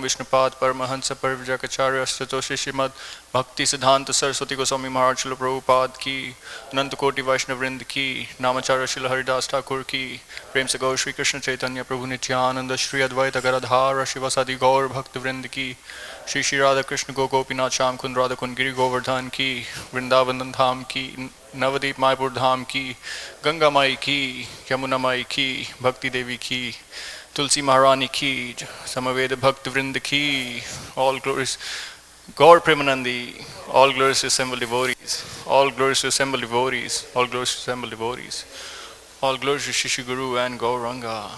Vishnupad Paramahansa Parivjakacharya Statoshi Shrimad Bhakti Siddhanta Saraswati Goswami Maharaj Srila Prabhupada ki Anantakoti Vaishnavrind ki Namacharya Srila Haridas Thakur ki Prem Se Gaur Shri Kṛṣṇa Chaitanya Prabhu Nityananda Shri Advaita Garadhara Shivasadi Gaur Bhaktavrind ki Shri Shri Radha Krishna Gopinath Sham Kund Radha Kund Giri Govardhan ki Vrindavan Dham ki Navadip Mayapur Dham ki Ganga Mai ki Yamuna Mai ki Bhakti Devi ki Tulsi Maharani ki, Samaveda Bhakti Vrinda ki, all glories, Gaur Premanandi, all glories to assemble devotees, all glories to assemble devotees, all glories to assemble devotees, all glories to Shishi Guru and Gauranga.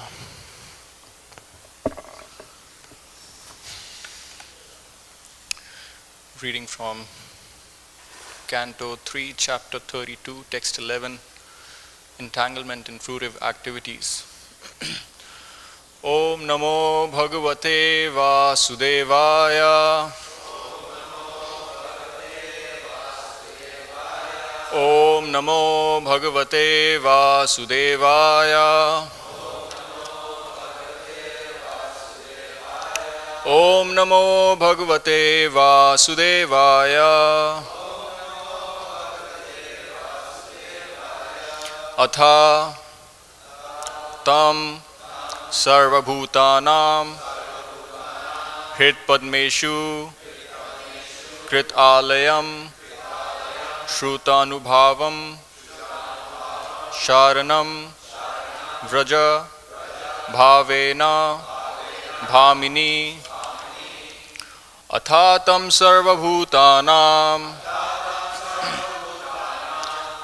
Reading from Canto 3, Chapter 32, Text 11, Entanglement in Fruitive Activities. Om Namo Bhagavate Vasudevaya. Om Namo Bhagavate Vasudevaya. Om Namo Bhagavate Vasudevaya. Atha tam sarva-bhūtānāṁ hṛt-padmeṣu kṛta-ālayam śruta-anubhāvam śaraṇaṁ vraja bhāvena bhāmini atha tam sarva-bhūtānāṁ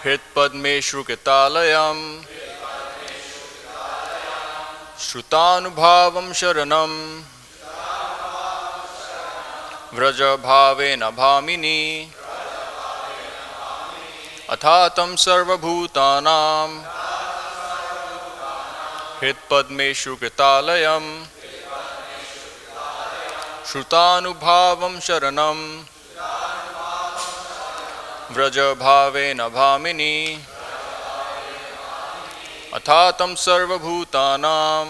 hṛt-padmeṣu kṛtālayam śrutānubhāvaṁ śaraṇam vraja bhāvena bhāmini atha tam sarva-bhūtānāṁ hṛt-padmeṣu kṛtālayam śrutānubhāvaṁ śaraṇam vraja bhāvena bhāmini atha tam sarva-bhūtānāṁ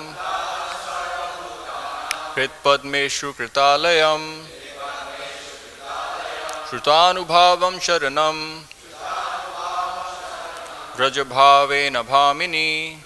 hṛt-padmeṣu kṛtālayam śrutānubhāvaṁ śaraṇam vraja bhāvena bhāmini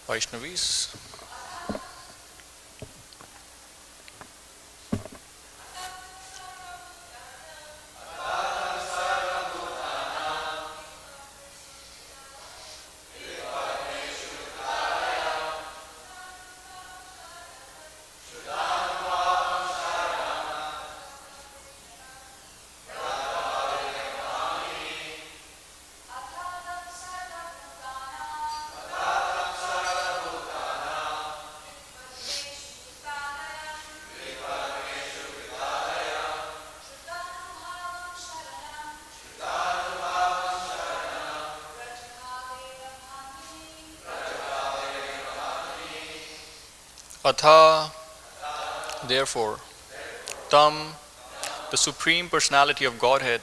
Vaiṣṇavas. Atha, therefore, tam, the Supreme Personality of Godhead,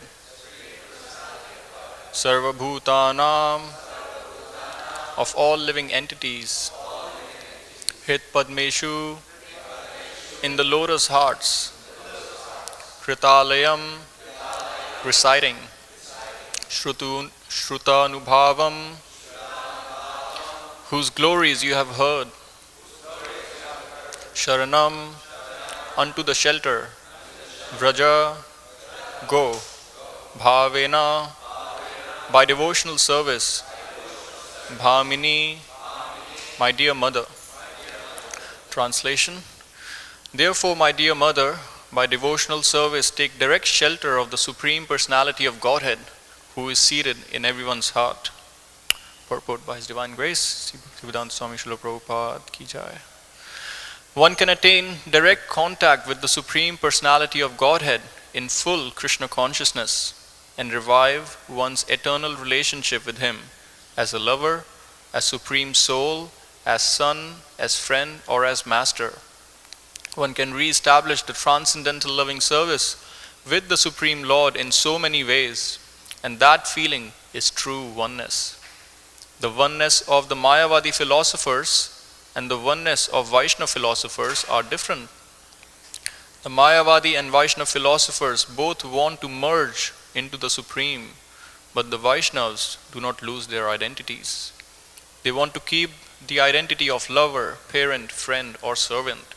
sarva-bhūtānāṁ, of all living entities, hṛt-padmeṣu, in the lotus hearts, kṛtālayam, residing, śruta-anubhāvam, whose glories you have heard. śaraṇaṁ, unto the shelter. Vraja, go. Bhāvena, by devotional service. Bhāmini, my dear mother. Translation. Therefore, my dear mother, by devotional service take direct shelter of the Supreme Personality of Godhead, who is seated in everyone's heart. Purport by His Divine Grace, Siddhanta Swami Srila Prabhupada ki jai. One can attain direct contact with the Supreme Personality of Godhead in full Kṛṣṇa consciousness and revive one's eternal relationship with Him as a lover, as Supreme Soul, as Son, as friend, or as Master. One can reestablish the transcendental loving service with the Supreme Lord in so many ways, and that feeling is true oneness. The oneness of the Māyāvādī philosophers and the oneness of Vaiṣṇava philosophers are different. The Māyāvādī and Vaiṣṇava philosophers both want to merge into the Supreme, but the Vaiṣṇavas do not lose their identities. They want to keep the identity of lover, parent, friend, or servant.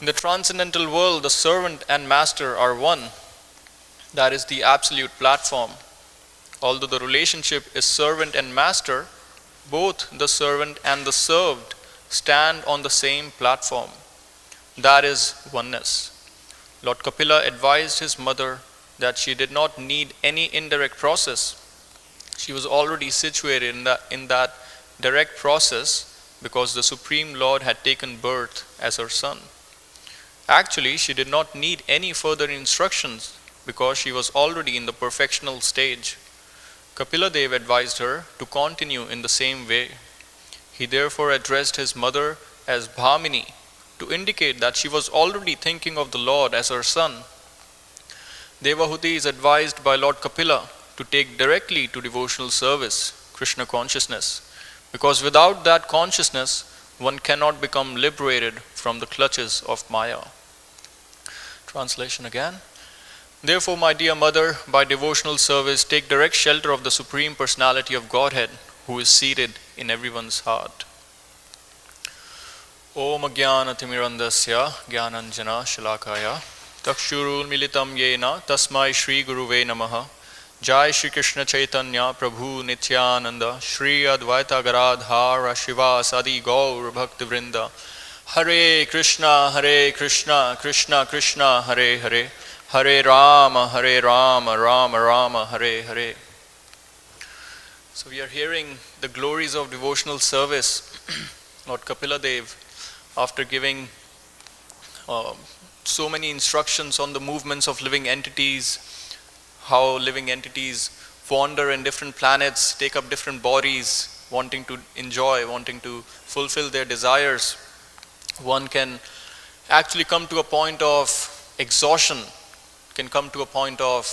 In the transcendental world, the servant and master are one. That is the absolute platform. Although the relationship is servant and master, both the servant and the served stand on the same platform. That is oneness. Lord Kapila advised his mother that she did not need any indirect process. She was already situated in that direct process because the Supreme Lord had taken birth as her son. Actually, she did not need any further instructions because she was already in the perfectional stage. Kapila Dev advised her to continue in the same way. He therefore addressed his mother as bhāmini to indicate that she was already thinking of the Lord as her son. Devahuti is advised by Lord Kapila to take directly to devotional service, Kṛṣṇa consciousness, because without that consciousness, one cannot become liberated from the clutches of Maya. Translation again. Therefore, my dear mother, by devotional service, take direct shelter of the Supreme Personality of Godhead, who is seated in everyone's heart. Om Ajnana-timirandasya Jnananjana Shalakaya Takshurul Militam Yena Tasmai Shri Guruve Namaha. Jai Shri Kṛṣṇa Chaitanya Prabhu Nityananda Shri Advaita Garadhara Shivasadi Gaur Bhakti Vrinda. Hare Kṛṣṇa, Krishna Krishna, Hare Hare, Hare Rama, Rama Rama, Hare Hare. So we are hearing the glories of devotional service. Lord Kapila Dev, after giving so many instructions on the movements of living entities, how living entities wander in different planets, take up different bodies, wanting to enjoy, wanting to fulfill their desires. One can actually come to a point of exhaustion, can come to a point of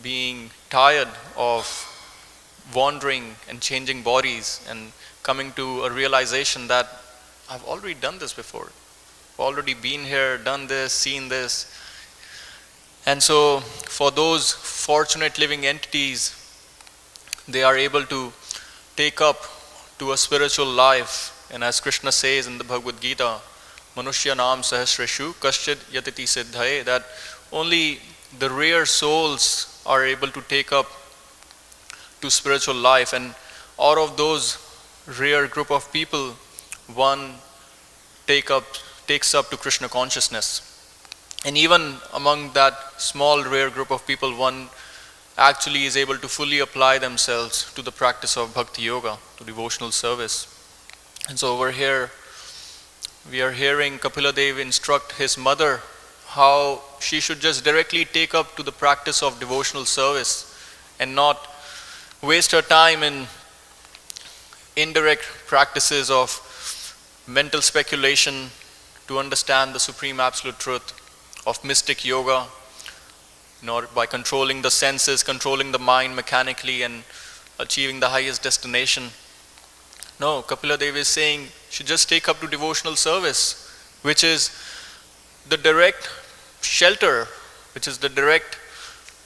being tired of wandering and changing bodies and coming to a realization that I've already done this before. I've already been here, done this, seen this. And so for those fortunate living entities, they are able to take up to a spiritual life. And as Kṛṣṇa says in the Bhagavad Gita, Manushyanam sahasreshu kaśchid yatiti siddhaye, that only the rare souls are able to take up to spiritual life. And out of those rare group of people, one takes up to Kṛṣṇa consciousness. And even among that small rare group of people, one actually is able to fully apply themselves to the practice of bhakti yoga, to devotional service. And so over here, we are hearing Kapila Dev instruct his mother how she should just directly take up to the practice of devotional service and not waste her time in indirect practices of mental speculation to understand the supreme absolute truth, of mystic yoga, by controlling the senses, controlling the mind mechanically and achieving the highest destination. No, Kapila Dev is saying she just take up to devotional service, which is the direct shelter, which is the direct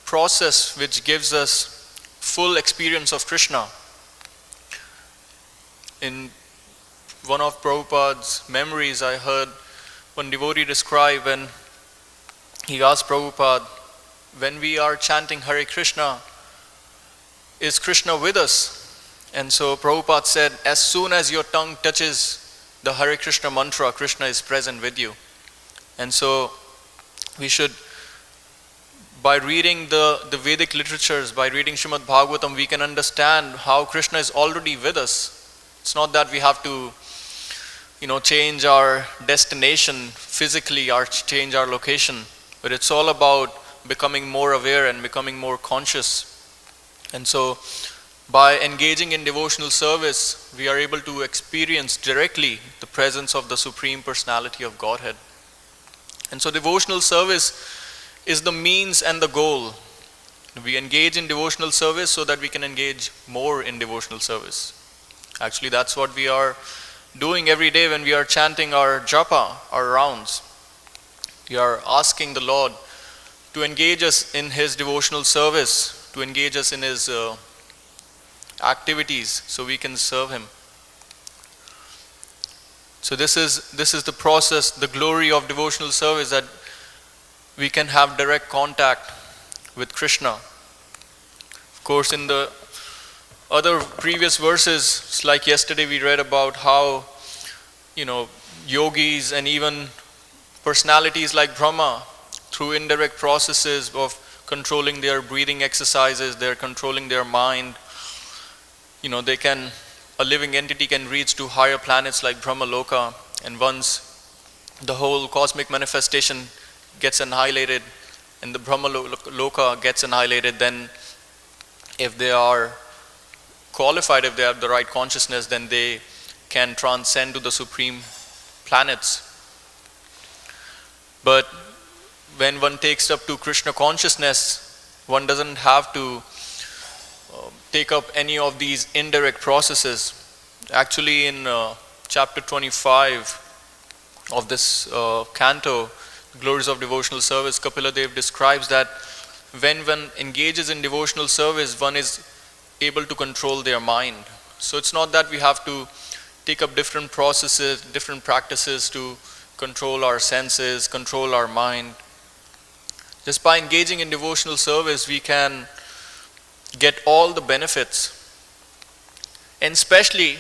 process which gives us full experience of Kṛṣṇa. in one of Prabhupada's memories, I heard one devotee describe when he asked Prabhupada, when we are chanting Hare Krishna, is Krishna with us? And so Prabhupada said, as soon as your tongue touches the Hare Krishna mantra, Krishna is present with you. And so we should, by reading the Vedic literatures, by reading Srimad Bhagavatam, we can understand how Krishna is already with us. It's not that we have to, change our destination physically or change our location, but it's all about becoming more aware and becoming more conscious. And so by engaging in devotional service, we are able to experience directly the presence of the Supreme Personality of Godhead. And so devotional service is the means and the goal. We engage in devotional service so that we can engage more in devotional service. Actually, that's what we are doing every day when we are chanting our japa, our rounds. We are asking the Lord to engage us in His devotional service, to engage us in His activities so we can serve Him. So this is the process, the glory of devotional service, that we can have direct contact with Kṛṣṇa. Of course, in the other previous verses, like yesterday we read about how, yogis and even personalities like Brahma, through indirect processes of controlling their breathing exercises, they're controlling their mind, a living entity can reach to higher planets like Brahma Loka, and once the whole cosmic manifestation gets annihilated and the Brahma Loka gets annihilated, then if they are qualified, if they have the right consciousness, then they can transcend to the supreme planets. But when one takes up to Kṛṣṇa consciousness, one doesn't have to take up any of these indirect processes. Actually, in chapter 25 of this canto, Glories of Devotional Service, Kapila Dev describes that when one engages in devotional service, one is able to control their mind. So it's not that we have to take up different processes, different practices to control our senses, control our mind. Just by engaging in devotional service, we can get all the benefits. And especially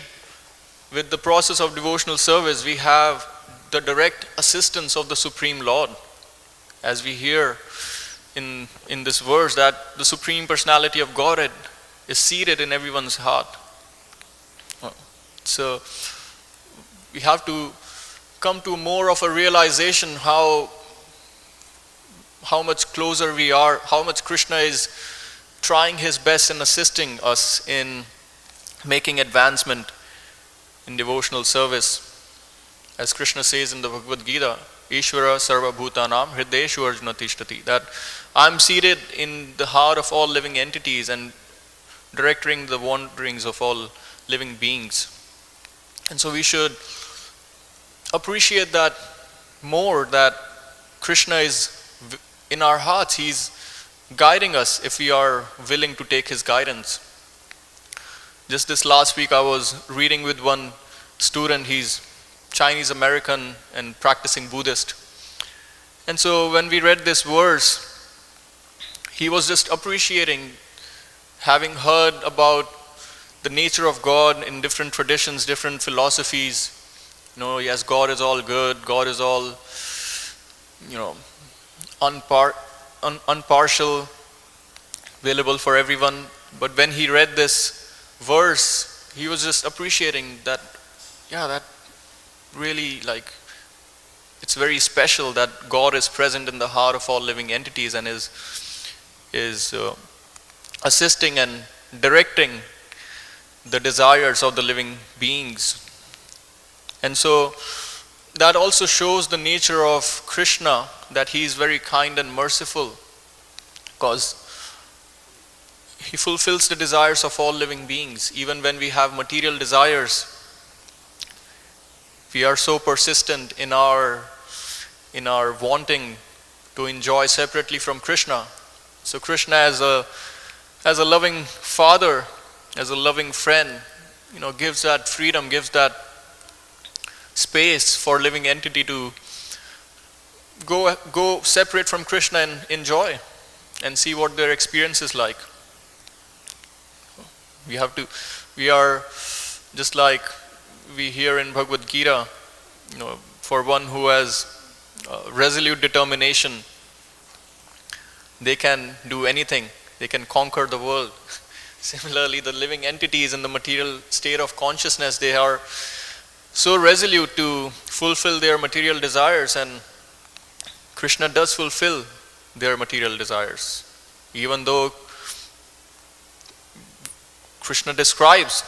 with the process of devotional service, we have the direct assistance of the Supreme Lord. As we hear in this verse, that the Supreme Personality of Godhead is seated in everyone's heart. So we have to come to more of a realization how much closer we are, how much Kṛṣṇa is trying his best in assisting us in making advancement in devotional service. As Kṛṣṇa says in the Bhagavad Gita, Ishvara sarva-bhūtānāṁ hṛt-padmeṣu Arjuna tishtati, that I'm seated in the heart of all living entities and directing the wanderings of all living beings. And so we should appreciate that more, that Kṛṣṇa is in our hearts. He's guiding us if we are willing to take His guidance. Just this last week I was reading with one student. He's Chinese American and practicing Buddhist. And so when we read this verse, he was just appreciating, having heard about the nature of God in different traditions, different philosophies. Yes, God is all good, God is all, unpartial, available for everyone. But when he read this verse, he was just appreciating that, that really, it's very special that God is present in the heart of all living entities and is assisting and directing the desires of the living beings. And so that also shows the nature of Kṛṣṇa, that He is very kind and merciful, because He fulfills the desires of all living beings. Even when we have material desires, we are so persistent in our wanting to enjoy separately from Kṛṣṇa. So Kṛṣṇa as a loving father, as a loving friend, gives that freedom, gives that space for living entity to go separate from Kṛṣṇa and enjoy and see what their experience is like. We are just like we hear in Bhagavad Gita, for one who has resolute determination, they can do anything, they can conquer the world. Similarly, the living entities in the material state of consciousness, they are so resolute to fulfill their material desires, and Kṛṣṇa does fulfill their material desires. Even though Kṛṣṇa describes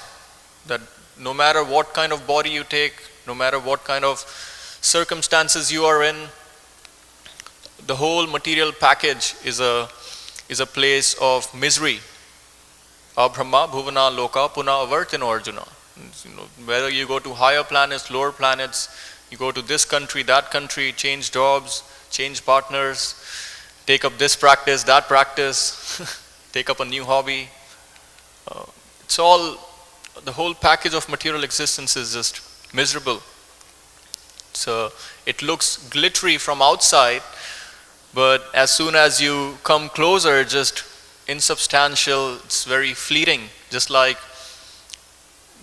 that no matter what kind of body you take, no matter what kind of circumstances you are in, the whole material package is a place of misery. Abrahma bhuvana loka puna avartino arjuna. Whether you go to higher planets, lower planets, you go to this country, that country, change jobs, change partners, take up this practice, that practice, take up a new hobby. It's all, the whole package of material existence is just miserable. So it looks glittery from outside, but as soon as you come closer, it's just insubstantial, it's very fleeting. Just like,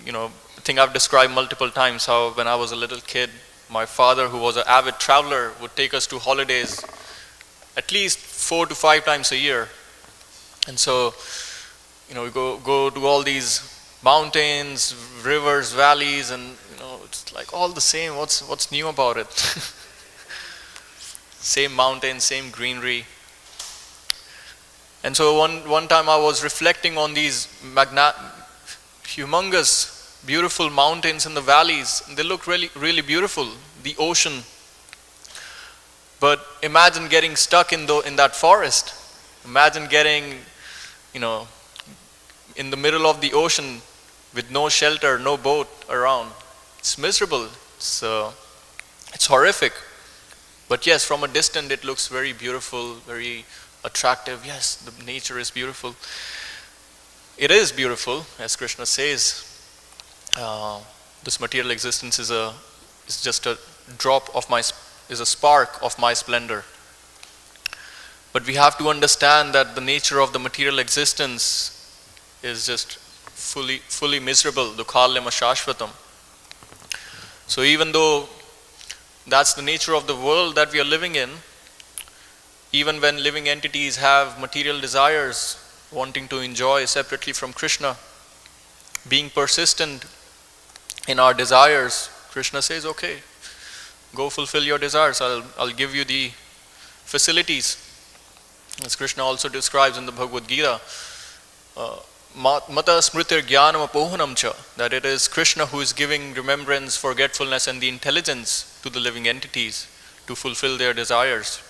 I think I've described multiple times how when I was a little kid, my father, who was an avid traveler, would take us to holidays at least 4 to 5 times a year. And so, we go to all these mountains, rivers, valleys, and it's like all the same. What's new about it? Same mountains, same greenery. And so one time I was reflecting on these humongous, beautiful mountains and the valleys. And they look really, really beautiful. The ocean. But imagine getting stuck in that forest. Imagine getting, in the middle of the ocean with no shelter, no boat around. It's miserable. It's horrific. But yes, from a distance it looks very beautiful, very attractive. Yes, the nature is beautiful. It is beautiful, as Kṛṣṇa says. This material existence is just a spark of my splendor. But we have to understand that the nature of the material existence is just fully miserable. Dukhalayam ashashvatam. So even though that's the nature of the world that we are living in, even when living entities have material desires, wanting to enjoy separately from Kṛṣṇa, being persistent in our desires, Kṛṣṇa says, okay, go fulfill your desires. I'll give you the facilities. As Kṛṣṇa also describes in the Bhagavad Gita, mata smritir jnanam apohanam cha, that it is Kṛṣṇa who is giving remembrance, forgetfulness, and the intelligence to the living entities to fulfill their desires.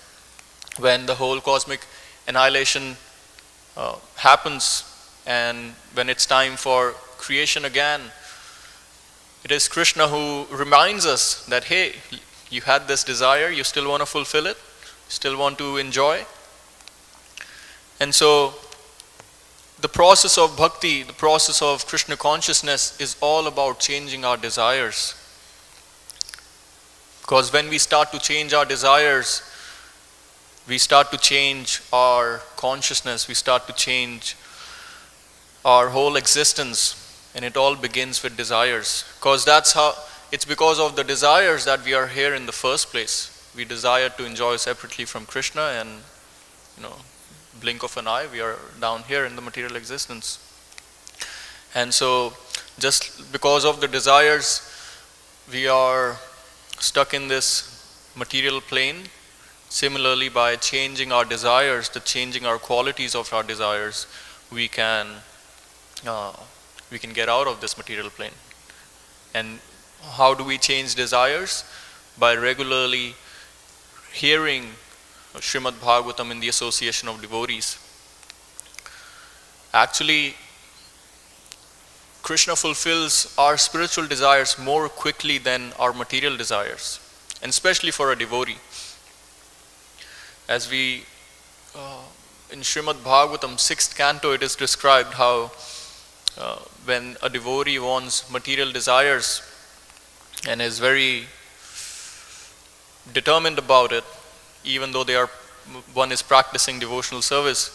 When the whole cosmic annihilation happens, and when it's time for creation again, it is Kṛṣṇa who reminds us that, hey, you had this desire, you still want to fulfill it, still want to enjoy. And so the process of bhakti, the process of Kṛṣṇa consciousness is all about changing our desires. Because when we start to change our desires, we start to change our consciousness, we start to change our whole existence, and it all begins with desires. Because it's because of the desires that we are here in the first place. We desire to enjoy separately from Kṛṣṇa, and blink of an eye, we are down here in the material existence. And so just because of the desires, we are stuck in this material plane. Similarly, by changing our desires, changing our qualities of our desires, we can get out of this material plane. And how do we change desires? By regularly hearing Srimad Bhagavatam in the association of devotees. Actually, Kṛṣṇa fulfills our spiritual desires more quickly than our material desires, and especially for a devotee. As in Srimad Bhagavatam, 6th canto, it is described how when a devotee wants material desires and is very determined about it, even though one is practicing devotional service,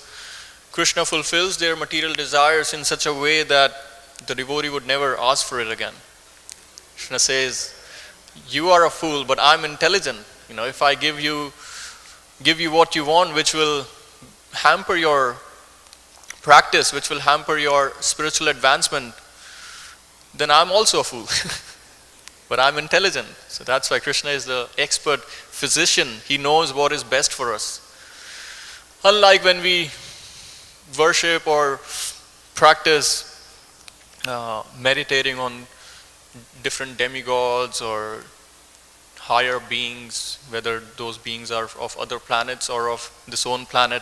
Kṛṣṇa fulfills their material desires in such a way that the devotee would never ask for it again. Kṛṣṇa says, you are a fool, but I'm intelligent. If I give you what you want, which will hamper your practice, which will hamper your spiritual advancement, then I'm also a fool. But I'm intelligent. So that's why Kṛṣṇa is the expert physician. He knows what is best for us. Unlike when we worship or practice meditating on different demigods or higher beings, whether those beings are of other planets or of this own planet,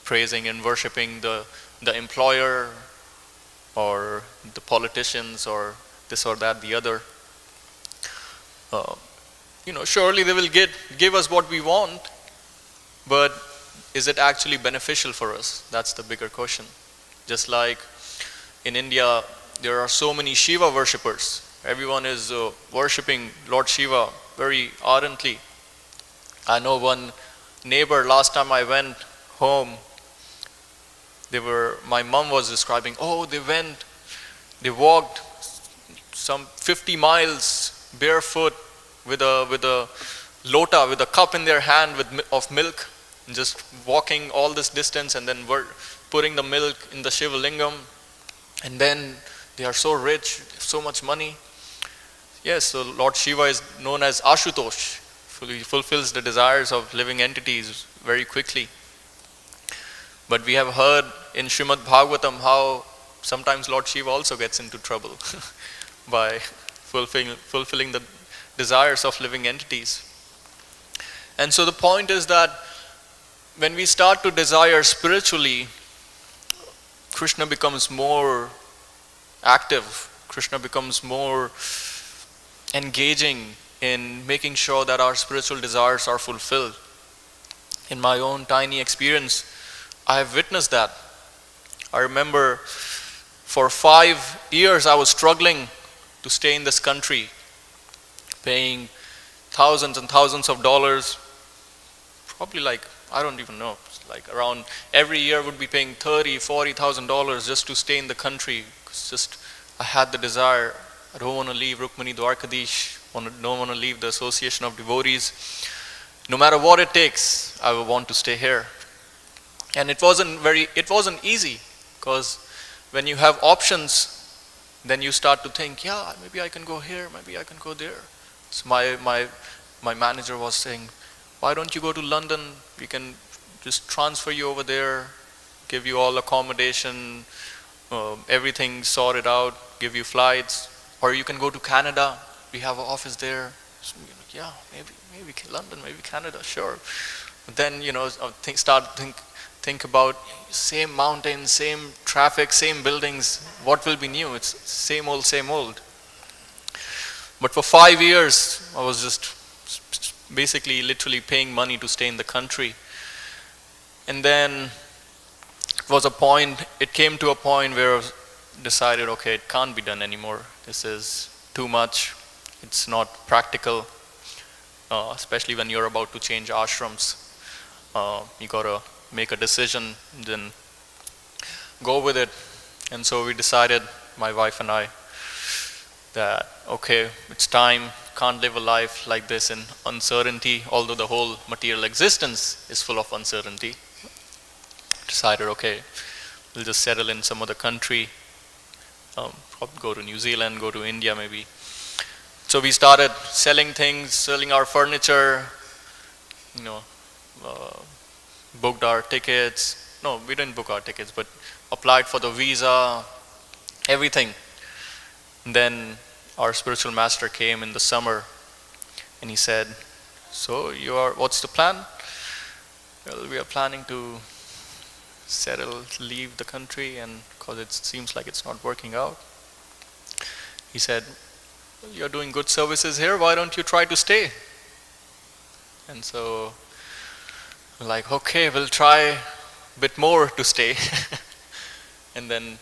praising and worshipping the employer or the politicians or this or that, the other. Surely they will give us what we want, but is it actually beneficial for us? That's the bigger question. Just like in India, there are so many Shiva worshippers. Everyone is worshipping Lord Shiva very ardently. I know one neighbor, last time I went home, my mom was describing, they walked some 50 miles barefoot with a lota, with a cup in their hand of milk, and just walking all this distance and then putting the milk in the Shiva lingam, and then they are so rich, so much money. Yes, so Lord Shiva is known as Ashutosh. He fulfills the desires of living entities very quickly. But we have heard in Srimad Bhagavatam how sometimes Lord Shiva also gets into trouble by fulfilling the desires of living entities. And so the point is that when we start to desire spiritually, Kṛṣṇa becomes more active. Kṛṣṇa becomes more engaging in making sure that our spiritual desires are fulfilled. In my own tiny experience, I have witnessed that. I remember for 5 years I was struggling to stay in this country, paying thousands and thousands of dollars, probably I don't even know, around every year would be paying $30,000-$40,000 just to stay in the country. I had the desire. I don't want to leave Rukmini Dwarkadish, don't want to leave the association of devotees. No matter what it takes, I will want to stay here. And it wasn't easy, because when you have options, then you start to think, maybe I can go here, maybe I can go there. So my manager was saying, why don't you go to London? We can just transfer you over there, give you all accommodation, everything sorted out, give you flights. Or you can go to Canada, we have an office there. So maybe London, maybe Canada, sure. But then, think about same mountains, same traffic, same buildings. What will be new? It's same old, same old. But for 5 years, I was just basically literally paying money to stay in the country. And then it came to a point where I decided, okay, it can't be done anymore. This is too much. It's not practical, especially when you're about to change ashrams. You gotta make a decision, then go with it. And so we decided, my wife and I, that okay, it's time. Can't live a life like this in uncertainty, although the whole material existence is full of uncertainty. Decided, okay, we'll just settle in some other country, probably go to New Zealand, go to India maybe. So we started selling things, selling our furniture, booked our tickets. No, we didn't book our tickets, but applied for the visa, everything. And then our spiritual master came in the summer and he said, so what's the plan? Well, we are planning to leave the country, and because it seems like it's not working out. He said, well, you're doing good services here, why don't you try to stay? And so we're like, okay, we'll try a bit more to stay. And then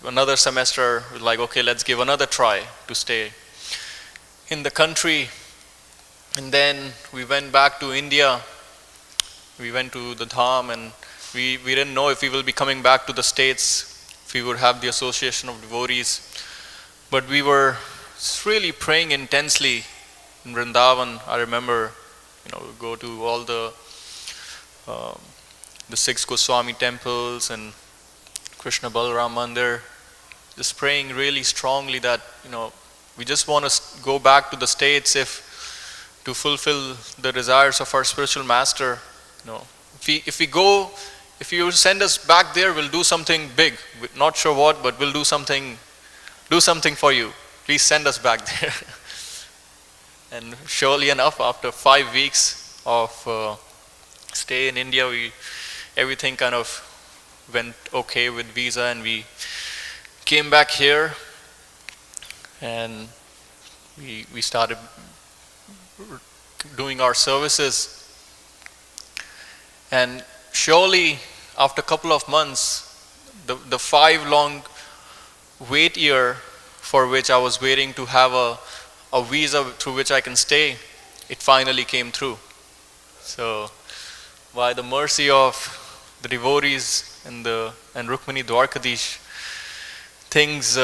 another semester, like, okay, let's give another try to stay in the country. And then we went back to India. We went to the Dham, and we didn't know if we will be coming back to the States, if we would have the association of devotees. But we were really praying intensely in Vrindavan. I remember, go to all the 6 Goswami temples and Krishna Balaram Mandir, just praying really strongly that, we just want to go back to the States to fulfill the desires of our spiritual master. If you send us back there, we'll do something big. We're not sure what, but we'll do something for you. Please send us back there. And surely enough, after 5 weeks of stay in India, everything kind of went okay with visa, and we came back here, and we started doing our services. And surely after a couple of months, the 5 long wait year for which I was waiting to have a visa through which I can stay, it finally came through. So by the mercy of the devotees and Rukmini Dwarkadish, things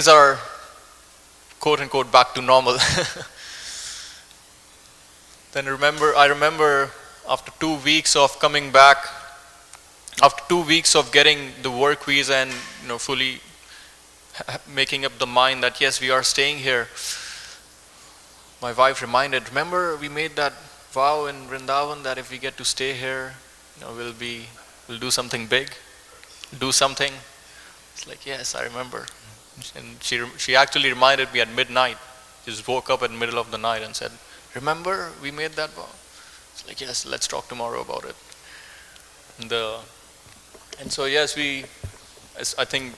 are quote unquote back to normal. Then I remember after 2 weeks of coming back, after 2 weeks of getting the work visa and fully making up the mind that yes, we are staying here, my wife reminded, remember we made that vow in Vrindavan that if we get to stay here, we'll do something big, do something. It's like, yes, I remember. And she actually reminded me at midnight. She just woke up in the middle of the night and said, remember we made that vow? It's like, yes, let's talk tomorrow about it. And so yes, I think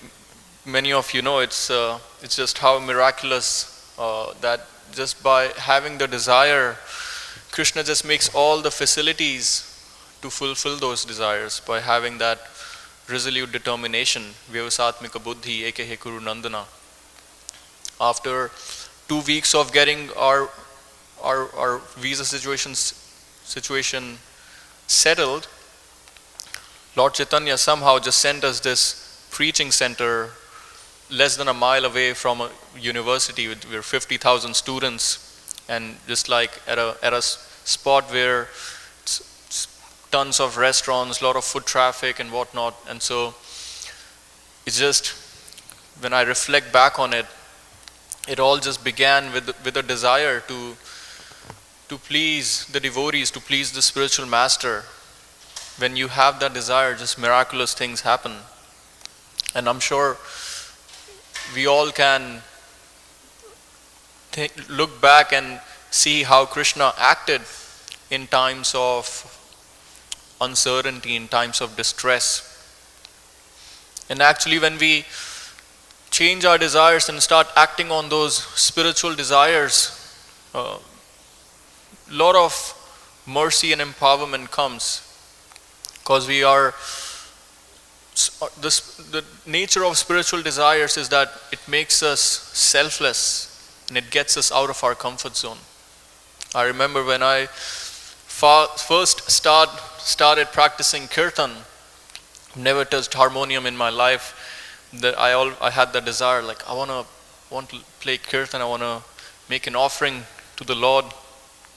many of you know, it's just how miraculous that just by having the desire, Kṛṣṇa just makes all the facilities to fulfill those desires by having that resolute determination. Vyavasatmika buddhi ekehe kuru nandana. After 2 weeks of getting our visa situation settled, Lord Chaitanya somehow just sent us this preaching center less than a mile away from a university. We're 50,000 students, and just like at a spot where tons of restaurants, a lot of foot traffic and whatnot. And so it's just, when I reflect back on it, it all just began with a desire to please the devotees, to please the spiritual master. When you have that desire, just miraculous things happen. And I'm sure we all can look back and see how Kṛṣṇa acted in times of uncertainty, in times of distress. And actually when we change our desires and start acting on those spiritual desires, a lot of mercy and empowerment comes, because we are, the nature of spiritual desires is that it makes us selfless and it gets us out of our comfort zone. I remember when I first started practicing kirtan, never touched harmonium in my life, that I had that desire, like I want to play kirtan, I want to make an offering to the Lord.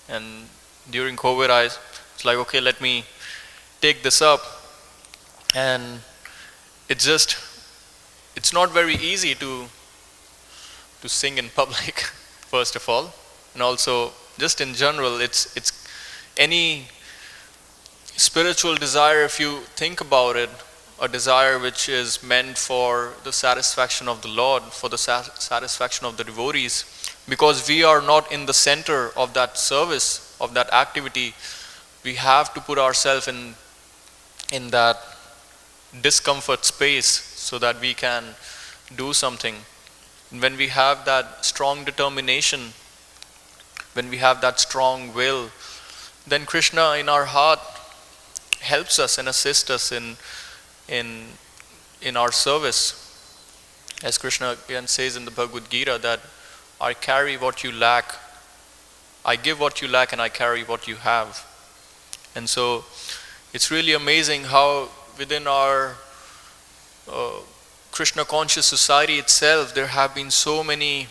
And during COVID, I was like, okay, let me take this up. And it's not very easy to sing in public, first of all, and also just in general, it's any spiritual desire, if you think about it, a desire which is meant for the satisfaction of the Lord, for the satisfaction of the devotees, because we are not in the center of that service, of that activity. We have to put ourselves in that discomfort space so that we can do something. And when we have that strong determination, when we have that strong will, then Kṛṣṇa in our heart helps us and assists us in in our service, as Kṛṣṇa again says in the Bhagavad Gita, that I carry what you lack, I give what you lack and I carry what you have. And so it's really amazing how within our Kṛṣṇa conscious society itself, there have been so many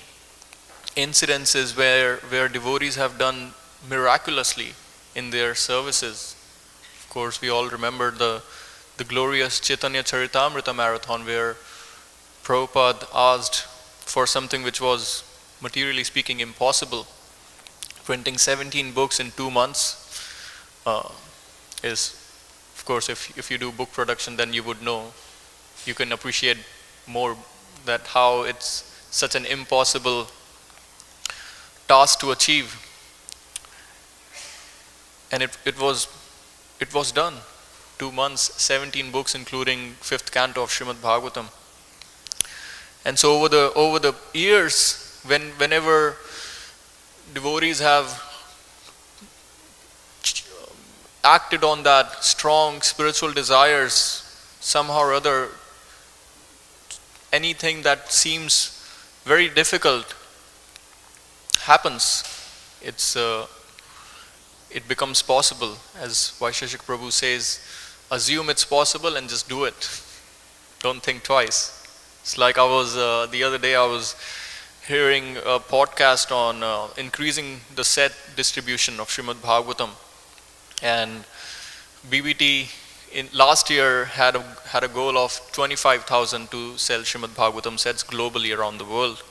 incidences where devotees have done miraculously in their services. Of course, we all remember the glorious Chaitanya Charitamrita marathon, where Prabhupada asked for something which was, materially speaking, impossible. Printing 17 books in 2 months is, of course, if you do book production, then you would know, you can appreciate more that how it's such an impossible task to achieve. And it was done. 2 months, 17 books, including 5th canto of Srimad Bhagavatam. And so over the years, whenever devotees have acted on that strong spiritual desires, somehow or other, anything that seems very difficult happens. It becomes possible. As Vaisheshik Prabhu says, assume it's possible and just do it. Don't think twice. It's like the other day I was hearing a podcast on increasing the set distribution of Srimad Bhagavatam. And BBT last year had a goal of 25,000 to sell Srimad Bhagavatam sets globally around the world.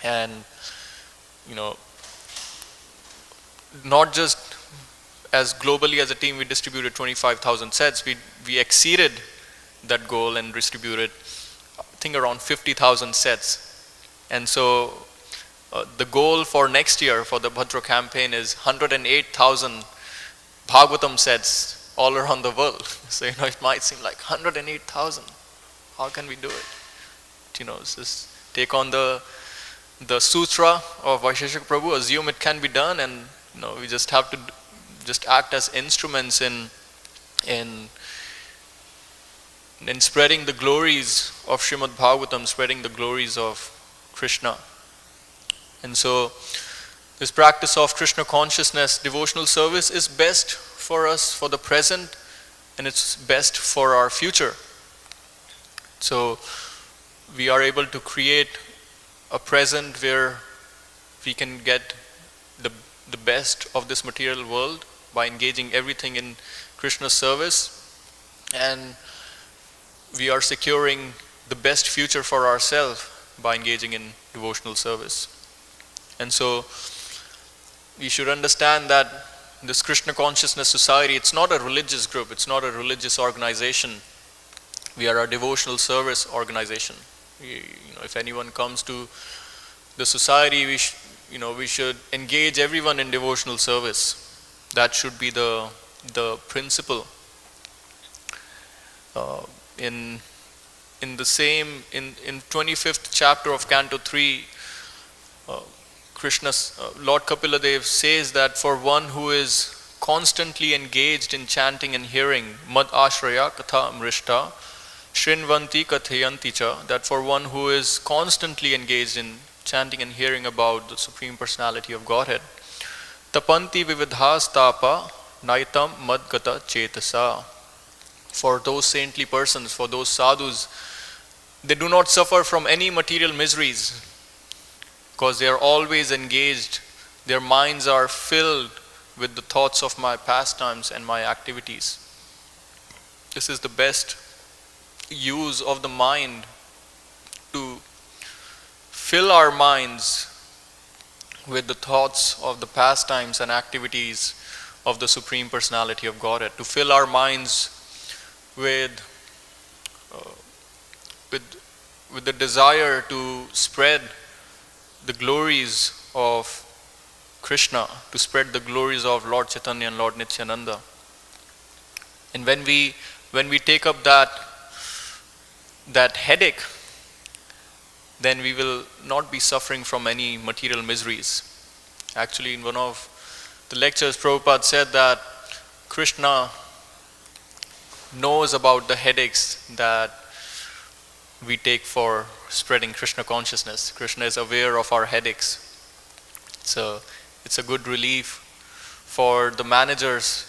And not just as globally as a team we distributed 25,000 sets, we exceeded that goal and distributed, I think, around 50,000 sets. And so the goal for next year for the Bhadra campaign is 108,000 Bhagavatam sets all around the world. So it might seem like 108,000. How can we do it? It's just take on the sutra of Vaisheshik Prabhu, assume it can be done, and we just have to just act as instruments in spreading the glories of Srimad Bhagavatam, spreading the glories of Kṛṣṇa. And so this practice of Kṛṣṇa consciousness, devotional service, is best for us for the present, and it's best for our future. So we are able to create a present where we can get the best of this material world by engaging everything in Kṛṣṇa's service, and we are securing the best future for ourselves by engaging in devotional service. And so we should understand that this Kṛṣṇa consciousness society, it's not a religious group, it's not a religious organization. We are a devotional service organization. If anyone comes to the society, we should engage everyone in devotional service. That should be the principle. In 25th chapter of Canto 3, Lord Kapiladev says that for one who is constantly engaged in chanting and hearing, mad ashraya katha mrishta shrinvanti kathayanti cha, that for one who is constantly engaged in chanting and hearing about the Supreme Personality of Godhead, tapanti vividhas tapa naitam madgata chetasa. For those saintly persons, for those sadhus, they do not suffer from any material miseries because they are always engaged. Their minds are filled with the thoughts of my pastimes and my activities. This is the best use of the mind, to fill our minds with the thoughts of the pastimes and activities of the Supreme Personality of Godhead, to fill our minds with the desire to spread the glories of Kṛṣṇa, to spread the glories of Lord Chaitanya and Lord Nityananda. And when we take up that headache, then we will not be suffering from any material miseries. Actually, in one of the lectures, Prabhupada said that Kṛṣṇa knows about the headaches that we take for spreading Kṛṣṇa consciousness. Kṛṣṇa is aware of our headaches. So it's a good relief for the managers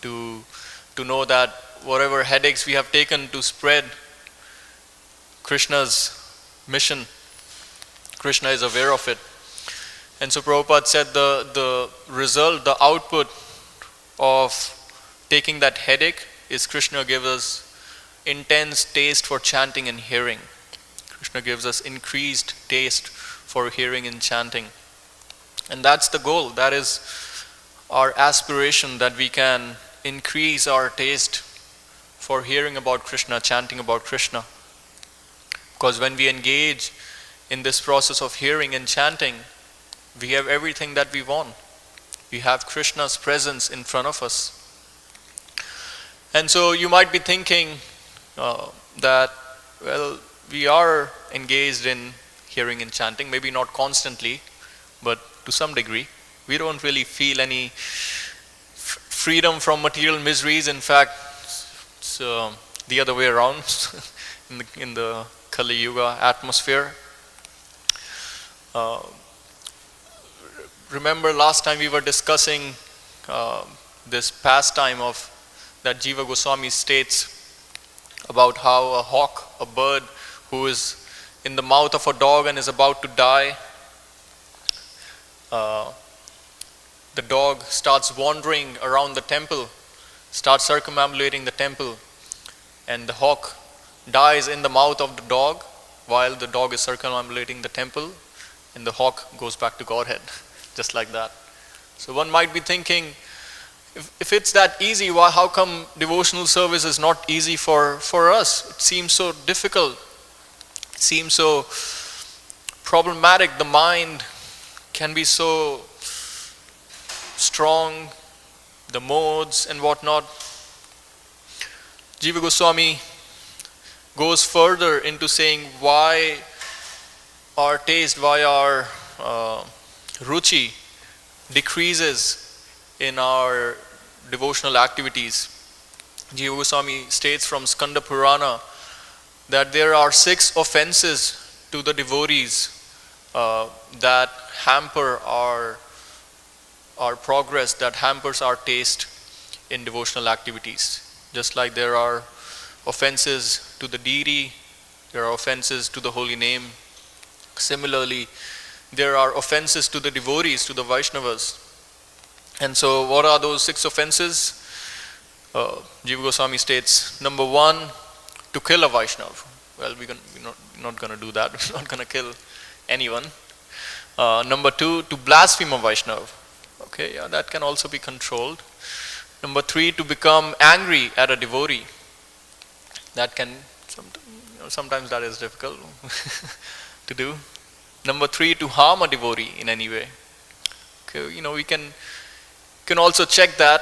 to know that whatever headaches we have taken to spread Krishna's mission, Kṛṣṇa is aware of it. And so Prabhupada said the result, the output of taking that headache is Kṛṣṇa gives us intense taste for chanting and hearing. Kṛṣṇa gives us increased taste for hearing and chanting. And that's the goal. That is our aspiration, that we can increase our taste for hearing about Kṛṣṇa, chanting about Kṛṣṇa. Because when we engage in this process of hearing and chanting, we have everything that we want. We have Kṛṣṇa's presence in front of us. And so you might be thinking that, well, we are engaged in hearing and chanting, maybe not constantly, but to some degree. We don't really feel any freedom from material miseries. In fact, it's the other way around in the Kali Yuga atmosphere. Remember last time we were discussing this pastime of that Jiva Goswami states about how a hawk, a bird who is in the mouth of a dog and is about to die, the dog starts wandering around the temple, starts circumambulating the temple, and the hawk dies in the mouth of the dog while the dog is circumambulating the temple, and the hawk goes back to Godhead, just like that. So one might be thinking, if it's that easy, how come devotional service is not easy for us? It seems so difficult. It seems so problematic. The mind can be so strong, the modes and whatnot. Jiva Goswami goes further into saying why our taste, why our ruchi decreases in our devotional activities. Jiva Goswami states from Skanda Purana that there are 6 offenses to the devotees that hamper our progress, that hampers our taste in devotional activities. Just like there are offenses to the deity, there are offenses to the holy name. Similarly, there are offenses to the devotees, to the Vaiṣṇavas. And so what are those 6 offenses? Jiva Goswami states, number 1, to kill a Vaishnava. Well, we're not going to do that. We're not going to kill anyone. Number 2, to blaspheme a Vaishnava. Okay, yeah, that can also be controlled. Number 3, to become angry at a devotee. That can, sometimes that is difficult to do. Number 3, to harm a devotee in any way. Okay, we can also check that,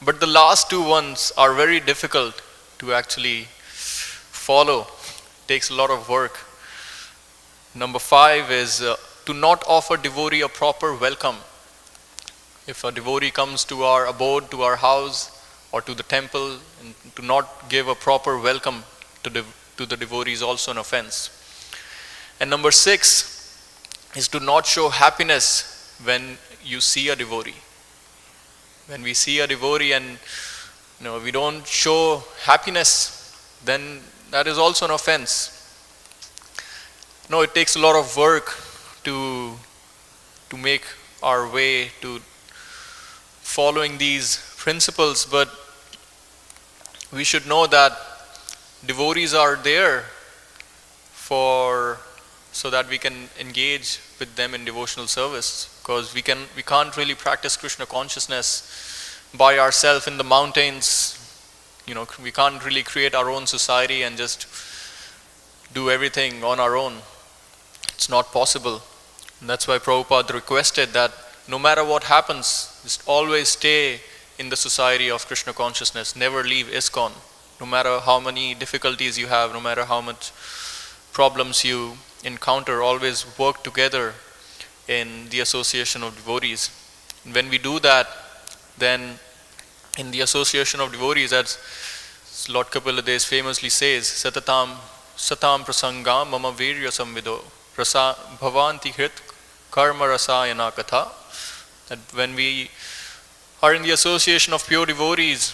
but the last 2 ones are very difficult to actually follow. It takes a lot of work. Number 5 is to not offer devotee a proper welcome. If a devotee comes to our abode, to our house, or to the temple, and to not give a proper welcome to the devotee is also an offense. And number 6 is to not show happiness when you see a devotee. When we see a devotee and we don't show happiness, then that is also an offense. No, it takes a lot of work to make our way to following these principles, but we should know that devotees are there so that we can engage with them in devotional service, because we can't really practice Kṛṣṇa consciousness by ourselves in the mountains. We can't really create our own society and just do everything on our own. It's not possible. And that's why Prabhupada requested that no matter what happens, just always stay in the society of Kṛṣṇa consciousness. Never leave ISKCON. No matter how many difficulties you have, no matter how much problems you encounter, always work together in the association of devotees. And when we do that, then in the association of devotees, as Lord Kapila Dev famously says, Satatam satam prasangam mama virya samvido rasa bhavanti hṛt karma rasayana katha. That when we are in the association of pure devotees,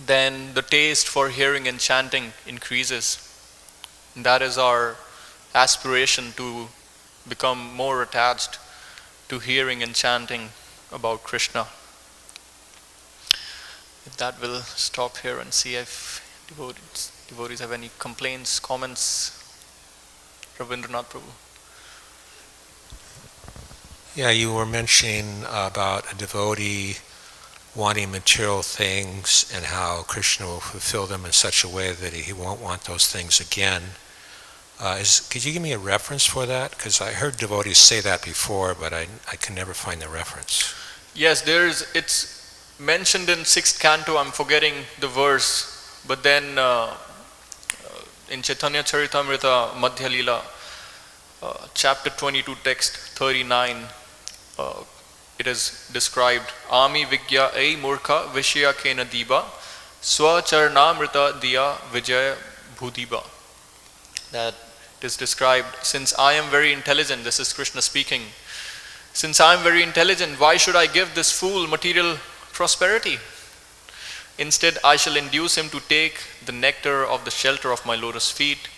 then the taste for hearing and chanting increases. And that is our aspiration, to become more attached to hearing and chanting about Kṛṣṇa. With that, we'll stop here and see if devotees have any complaints, comments. Rabindranath Prabhu. Yeah, you were mentioning about a devotee wanting material things and how Kṛṣṇa will fulfill them in such a way that he won't want those things again. Could you give me a reference for that? Because I heard devotees say that before, but I can never find the reference. Yes, it's mentioned in 6th canto. I'm forgetting the verse, but then in Chaitanya Charitamrita Madhya Leela, chapter 22, text 39, it is described, Ami Vigya Ei Murkha Vishya Kena Diba Swa Charanamrita Diya Vijaya Bhudiba. That it is described, since I am very intelligent, this is Kṛṣṇa speaking, since I am very intelligent, why should I give this fool material prosperity? Instead, I shall induce him to take the nectar of the shelter of my lotus feet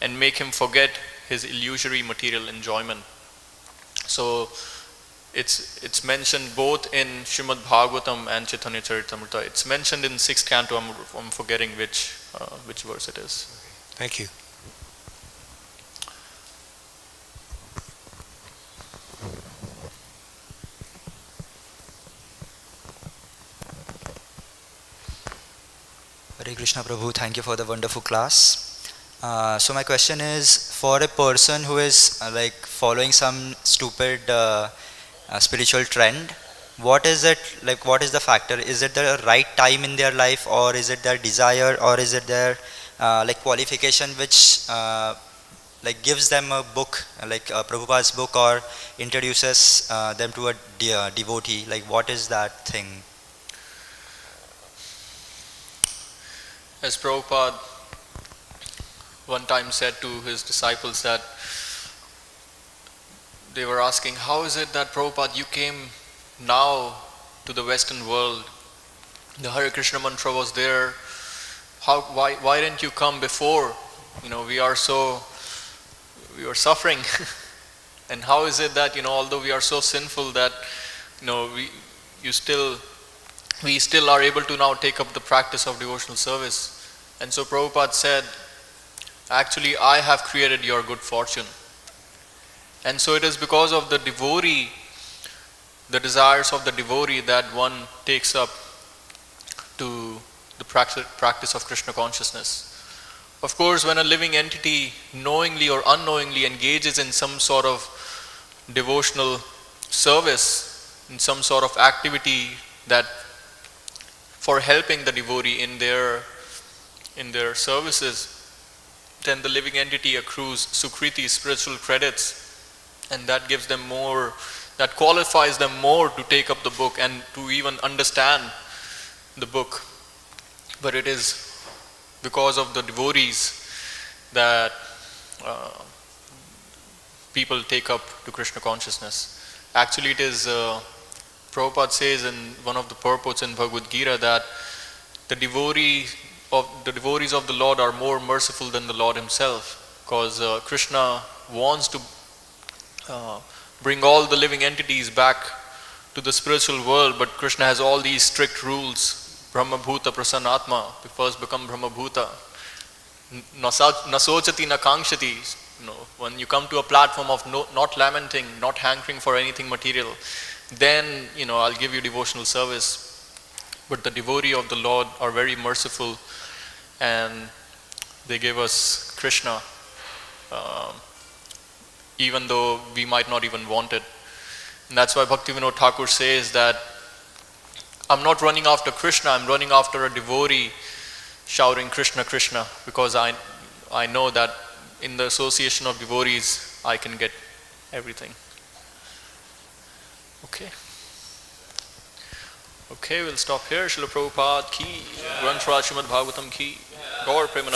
and make him forget his illusory material enjoyment. So it's mentioned both in Srimad Bhagavatam and Chaitanya Charitamrita. It's mentioned in 6th canto. I'm forgetting which verse it is. Thank you. Hare Krishna Prabhu, thank you for the wonderful class. So my question is, for a person who is like following some stupid spiritual trend, what is it, like what is the factor? Is it the right time in their life, or is it their desire, or is it their like qualification which like gives them a book, like Prabhupada's book, or introduces them to a devotee? Like what is that thing? As Prabhupada one time said to his disciples, that they were asking, how is it that Prabhupada, you came now to the Western world? The Hare Krishna mantra was there. Why didn't you come before? You know, we are suffering. And how is it that, you know, although we are so sinful that, you know, we still are able to now take up the practice of devotional service? And so Prabhupada said, actually, I have created your good fortune. And so it is because of the devotee, the desires of the devotee, that one takes up to the practice of Krishna consciousness. Of course, when a living entity knowingly or unknowingly engages in some sort of devotional service, in some sort of activity that for helping the devotee in their services, then the living entity accrues sukriti, spiritual credits, and that gives them more, that qualifies them more to take up the book and to even understand the book. But it is because of the devotees that people take up to Krishna consciousness. Actually, it is Prabhupada says in one of the purports in Bhagavad Gita that the devotees of the Lord are more merciful than the Lord himself, because Krishna wants to bring all the living entities back to the spiritual world, but Krishna has all these strict rules. Brahma bhuta prasannatma, we first become Brahma bhuta. Nasochati na kangshati. You know, when you come to a platform of not lamenting, not hankering for anything material, then, you know, I'll give you devotional service. But the devotee of the Lord are very merciful, and they give us Krishna, even though we might not even want it. And that's why Bhaktivinoda Thakur says that I'm not running after Krishna, I'm running after a devotee shouting Krishna, Krishna, because I know that in the association of devotees I can get everything. Okay, we'll stop here. Srila Prabhupada ki, Granth Raj Srimad Bhagavatam ki, Gaur Premanand.